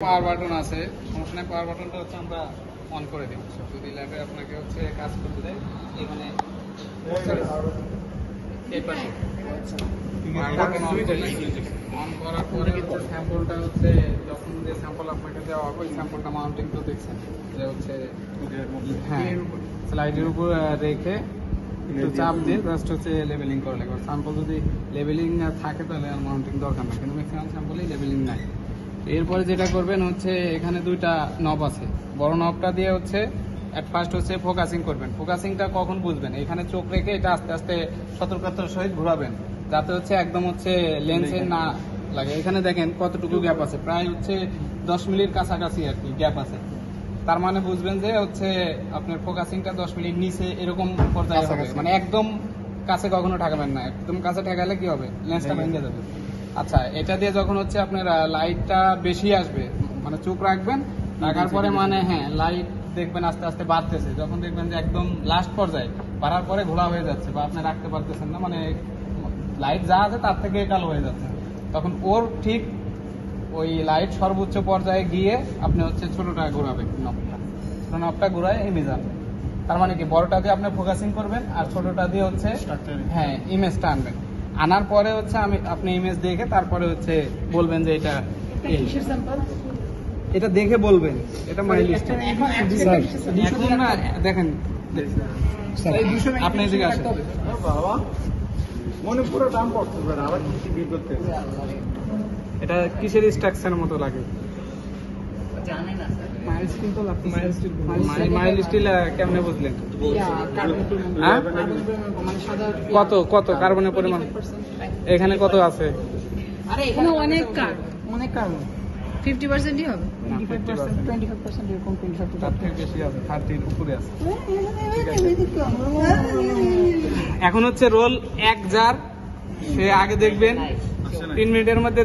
Power button আছে, সমস্যা নেই। পাওয়ার বাটনটা হচ্ছে আমরা অন করে দিব। যদি ল্যাবে আপনাকে হচ্ছে কাজ করতে দেয়, এখানে অন করার পরে হচ্ছে স্যাম্পলটা হচ্ছে যখন যে স্যাম্পল আপনাকে দেওয়া হবে ওই স্যাম্পলটা মাউন্টিং তো দেখছেন যে হচ্ছে হ্যাঁ স্লাইডের উপর রেখে একটু চাপ দিয়ে জাস্ট হচ্ছে লেবেলিং করা লাগবে। স্যাম্পল যদি লেবেলিং না থাকে তাহলে আর মাউন্টিং দরকার না, কিন্তু ম্যাক্সিমাম স্যাম্পলই লেবেলিং নাই। এরপরে যেটা করবেন হচ্ছে এখানে দুইটা নব আছে, বড় নবটা দিয়ে হচ্ছে এট ফার্স্ট হচ্ছে ফোকাসিং করবেন। ফোকাসিংটা কখন বুঝবেন, এখানে চোখ রেখে এটা আস্তে আস্তে সতর্কতার সহিত ঘোরাবেন যাতে হচ্ছে একদম হচ্ছে লেন্সে না লাগে। এখানে দেখেন কতটুকু গ্যাপ আছে, প্রায় হচ্ছে 10 মিলির কাছাকাছি আর কি গ্যাপ আছে। তার মানে বুঝবেন যে হচ্ছে আপনার ফোকাসিংটা 10 মিলির নিচে এরকম পর্যায়ে হবে, মানে একদম কাছে কখনো ঠেকাবেন না। একদম কাছে ঠেকালে কি হবে, লেন্সটা ভেঙে যাবে। আচ্ছা, এটা দিয়ে যখন হচ্ছে আপনার লাইটটা বেশি আসবে, মানে চোখ রাখবেন, রাখার পরে মানে হ্যাঁ লাইট দেখবেন আস্তে আস্তে বাড়তেছে। যখন দেখবেন যে একদম লাস্ট পর্যায়ে বাড়ার পরে ঘোলা হয়ে যাচ্ছে বা আপনি রাখতে পারতেছেন না, মানে লাইট যা আছে তার থেকে কালো হয়ে যাচ্ছে, তখন ওর ঠিক ওই লাইট সর্বোচ্চ পর্যায়ে গিয়ে আপনি হচ্ছে ছোটটা ঘোরাবেন, নবটা ছোট নবটা ঘোরায় ইমেজ আনবেন। তার মানে কি বড়টা দিয়ে আপনি ফোকাসিং করবেন আর ছোটটা দিয়ে হচ্ছে হ্যাঁ ইমেজটা আনবেন। আনার পরে হচ্ছে আপনি ইমেজ দেখে তারপরে হচ্ছে বলবেন যে এটা এটা দেখে বলবেন এটা মাইলস্টোন। এখন না দেখেন আপনি এদিকে আসেন, বাবা মনে পুরো দাম পড়ছে স্যার, আবার কি বিল করতে এটা কিসের স্ট্রাকচারের মতো লাগে মাইলস্টিল কেমনে বুঝলেন? কত কত কার্বনের পরিমাণ এখানে কত আছে? আরে এখানে অনেক কার্বন 50%ই হবে, 25% এরকম 25 তার থেকে বেশি আছে, 30 উপরে আছে। এখন হচ্ছে রোল 1 জার, সে আগে দেখবেন 3 মিনিটের মধ্যে